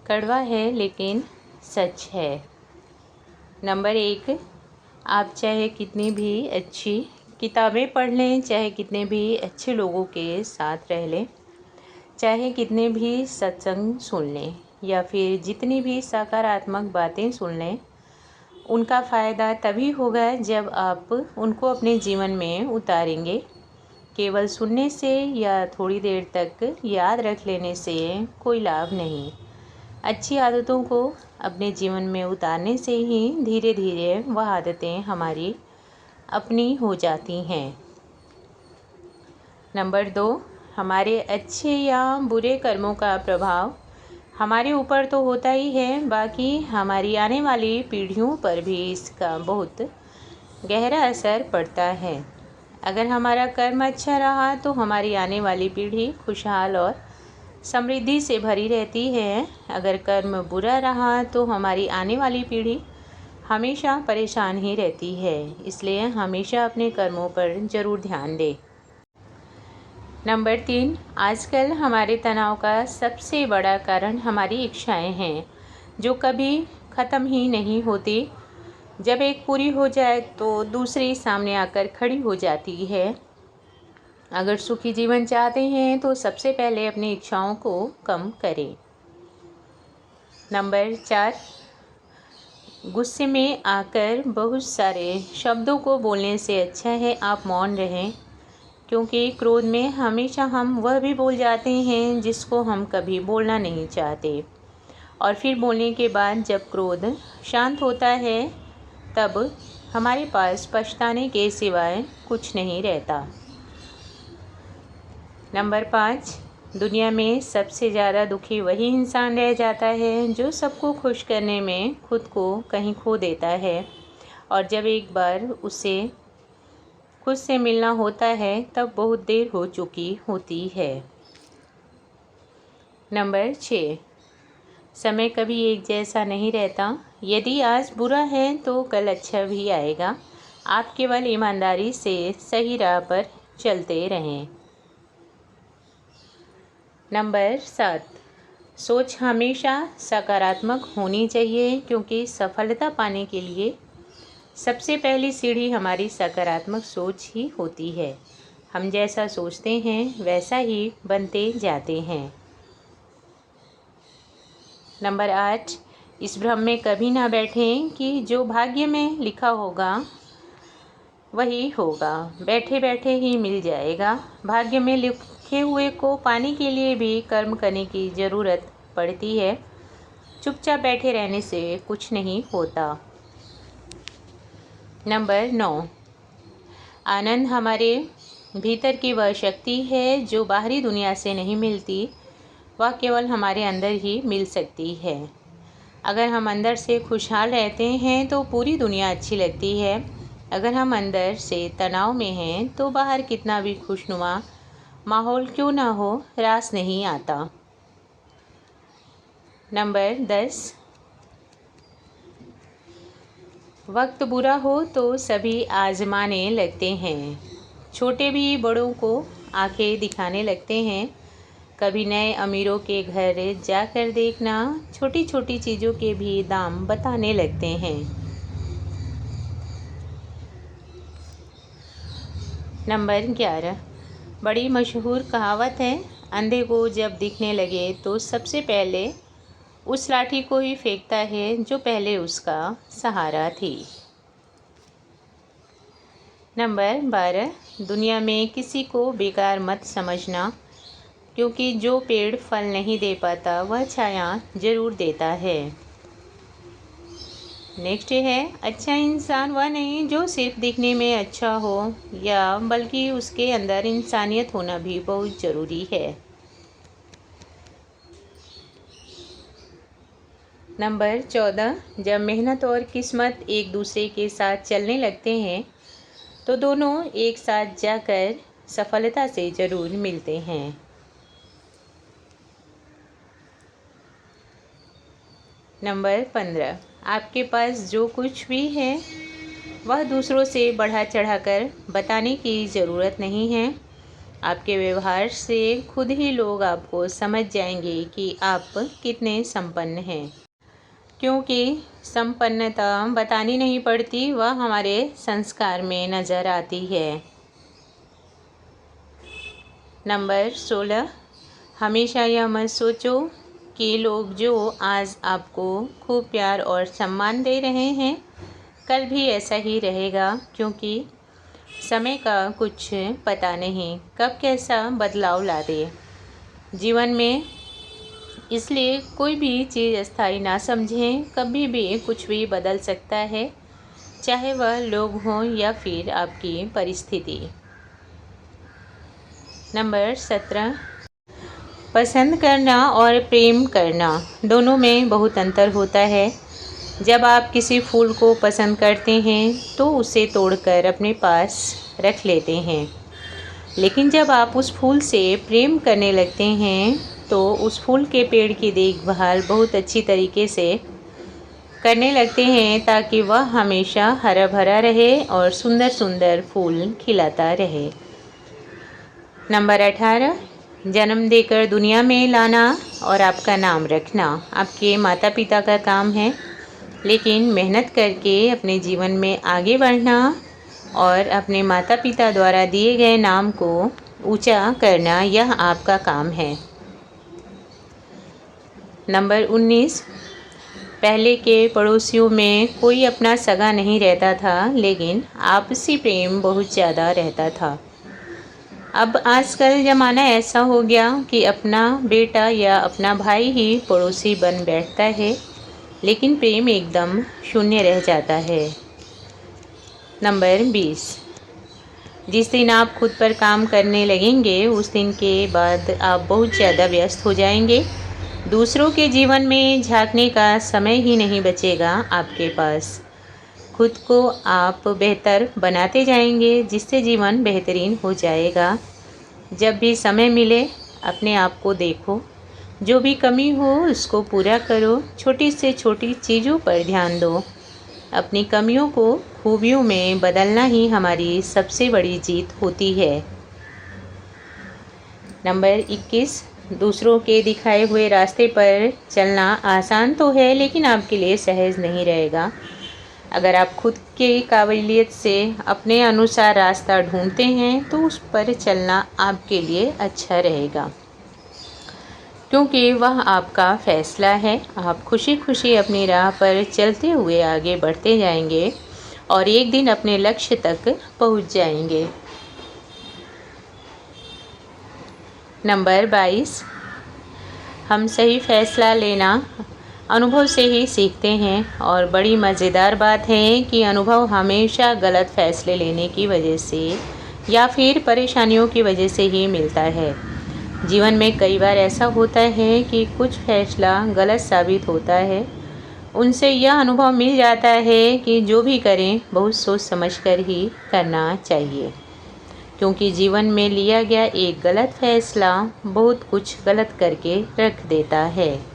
कड़वा है लेकिन सच है। नंबर 1, आप चाहे कितनी भी अच्छी किताबें पढ़ लें, चाहे कितने भी अच्छे लोगों के साथ रह लें, चाहे कितने भी सत्संग सुन लें या फिर जितनी भी सकारात्मक बातें सुन लें, उनका फ़ायदा तभी होगा जब आप उनको अपने जीवन में उतारेंगे। केवल सुनने से या थोड़ी देर तक याद रख लेने से कोई लाभ नहीं। अच्छी आदतों को अपने जीवन में उतारने से ही धीरे धीरे वह आदतें हमारी अपनी हो जाती हैं। नंबर 2, हमारे अच्छे या बुरे कर्मों का प्रभाव हमारे ऊपर तो होता ही है, बाकी हमारी आने वाली पीढ़ियों पर भी इसका बहुत गहरा असर पड़ता है। अगर हमारा कर्म अच्छा रहा तो हमारी आने वाली पीढ़ी खुशहाल और समृद्धि से भरी रहती है। अगर कर्म बुरा रहा तो हमारी आने वाली पीढ़ी हमेशा परेशान ही रहती है। इसलिए हमेशा अपने कर्मों पर ज़रूर ध्यान दें। नंबर 3, आजकल हमारे तनाव का सबसे बड़ा कारण हमारी इच्छाएं हैं, जो कभी ख़त्म ही नहीं होती। जब एक पूरी हो जाए तो दूसरी सामने आकर खड़ी हो जाती है। अगर सुखी जीवन चाहते हैं तो सबसे पहले अपनी इच्छाओं को कम करें। नंबर 4, गुस्से में आकर बहुत सारे शब्दों को बोलने से अच्छा है आप मौन रहें, क्योंकि क्रोध में हमेशा हम वह भी बोल जाते हैं जिसको हम कभी बोलना नहीं चाहते, और फिर बोलने के बाद जब क्रोध शांत होता है तब हमारे पास पछताने के सिवाय कुछ नहीं रहता। नंबर 5, दुनिया में सबसे ज़्यादा दुखी वही इंसान रह जाता है जो सबको खुश करने में खुद को कहीं खो देता है, और जब एक बार उसे खुद से मिलना होता है तब बहुत देर हो चुकी होती है। नंबर 6, समय कभी एक जैसा नहीं रहता। यदि आज बुरा है तो कल अच्छा भी आएगा। आप केवल ईमानदारी से सही राह पर चलते रहें। नंबर 7, सोच हमेशा सकारात्मक होनी चाहिए, क्योंकि सफलता पाने के लिए सबसे पहली सीढ़ी हमारी सकारात्मक सोच ही होती है। हम जैसा सोचते हैं वैसा ही बनते जाते हैं। नंबर 8, इस भ्रम में कभी ना बैठें कि जो भाग्य में लिखा होगा वही होगा, बैठे बैठे ही मिल जाएगा। भाग्य में लिखे हुए को पाने के लिए भी कर्म करने की ज़रूरत पड़ती है। चुपचाप बैठे रहने से कुछ नहीं होता। नंबर 9, आनंद हमारे भीतर की वह शक्ति है जो बाहरी दुनिया से नहीं मिलती, वह केवल हमारे अंदर ही मिल सकती है। अगर हम अंदर से खुशहाल रहते हैं तो पूरी दुनिया अच्छी लगती है। अगर हम अंदर से तनाव में हैं तो बाहर कितना भी खुशनुमा माहौल क्यों ना हो, रास नहीं आता। नंबर 10, वक्त बुरा हो तो सभी आजमाने लगते हैं। छोटे भी बड़ों को आंखें दिखाने लगते हैं। कभी नए अमीरों के घर जाकर देखना, छोटी छोटी चीज़ों के भी दाम बताने लगते हैं। नंबर 11, बड़ी मशहूर कहावत है, अंधे को जब दिखने लगे तो सबसे पहले उस लाठी को ही फेंकता है जो पहले उसका सहारा थी। नंबर 12, दुनिया में किसी को बेकार मत समझना, क्योंकि जो पेड़ फल नहीं दे पाता वह छाया ज़रूर देता है। नेक्स्ट है, अच्छा इंसान वह नहीं जो सिर्फ दिखने में अच्छा हो, या बल्कि उसके अंदर इंसानियत होना भी बहुत ज़रूरी है। नंबर 14, जब मेहनत और किस्मत एक दूसरे के साथ चलने लगते हैं तो दोनों एक साथ जाकर सफलता से ज़रूर मिलते हैं। नंबर 15, आपके पास जो कुछ भी है वह दूसरों से बढ़ा चढ़ाकर बताने की ज़रूरत नहीं है। आपके व्यवहार से खुद ही लोग आपको समझ जाएंगे कि आप कितने संपन्न हैं, क्योंकि संपन्नता बतानी नहीं पड़ती, वह हमारे संस्कार में नज़र आती है। नंबर 16, हमेशा यह मत सोचो कि लोग जो आज आपको खूब प्यार और सम्मान दे रहे हैं कल भी ऐसा ही रहेगा, क्योंकि समय का कुछ पता नहीं कब कैसा बदलाव ला दे जीवन में। इसलिए कोई भी चीज़ अस्थायी ना समझें, कभी भी कुछ भी बदल सकता है, चाहे वह लोग हों या फिर आपकी परिस्थिति। नंबर 17, पसंद करना और प्रेम करना दोनों में बहुत अंतर होता है। जब आप किसी फूल को पसंद करते हैं तो उसे तोड़कर अपने पास रख लेते हैं, लेकिन जब आप उस फूल से प्रेम करने लगते हैं तो उस फूल के पेड़ की देखभाल बहुत अच्छी तरीके से करने लगते हैं ताकि वह हमेशा हरा भरा रहे और सुंदर सुंदर फूल खिलाता रहे। नंबर 18, जन्म देकर दुनिया में लाना और आपका नाम रखना आपके माता पिता का काम है, लेकिन मेहनत करके अपने जीवन में आगे बढ़ना और अपने माता पिता द्वारा दिए गए नाम को ऊंचा करना यह आपका काम है। नंबर 19, पहले के पड़ोसियों में कोई अपना सगा नहीं रहता था, लेकिन आपसी प्रेम बहुत ज़्यादा रहता था। अब आजकल ज़माना ऐसा हो गया कि अपना बेटा या अपना भाई ही पड़ोसी बन बैठता है, लेकिन प्रेम एकदम शून्य रह जाता है। नंबर 20, जिस दिन आप खुद पर काम करने लगेंगे उस दिन के बाद आप बहुत ज़्यादा व्यस्त हो जाएंगे। दूसरों के जीवन में झांकने का समय ही नहीं बचेगा आपके पास। खुद को आप बेहतर बनाते जाएंगे, जिससे जीवन बेहतरीन हो जाएगा। जब भी समय मिले अपने आप को देखो, जो भी कमी हो उसको पूरा करो, छोटी से छोटी चीज़ों पर ध्यान दो। अपनी कमियों को खूबियों में बदलना ही हमारी सबसे बड़ी जीत होती है। नंबर 21, दूसरों के दिखाए हुए रास्ते पर चलना आसान तो है, लेकिन आपके लिए सहज नहीं रहेगा। अगर आप खुद की काबिलियत से अपने अनुसार रास्ता ढूंढते हैं तो उस पर चलना आपके लिए अच्छा रहेगा, क्योंकि वह आपका फैसला है। आप खुशी खुशी अपनी राह पर चलते हुए आगे बढ़ते जाएंगे और एक दिन अपने लक्ष्य तक पहुंच जाएंगे। नंबर 22, हम सही फैसला लेना अनुभव से ही सीखते हैं, और बड़ी मज़ेदार बात है कि अनुभव हमेशा गलत फैसले लेने की वजह से या फिर परेशानियों की वजह से ही मिलता है। जीवन में कई बार ऐसा होता है कि कुछ फैसला गलत साबित होता है, उनसे यह अनुभव मिल जाता है कि जो भी करें बहुत सोच समझकर ही करना चाहिए, क्योंकि जीवन में लिया गया एक गलत फैसला बहुत कुछ गलत करके रख देता है।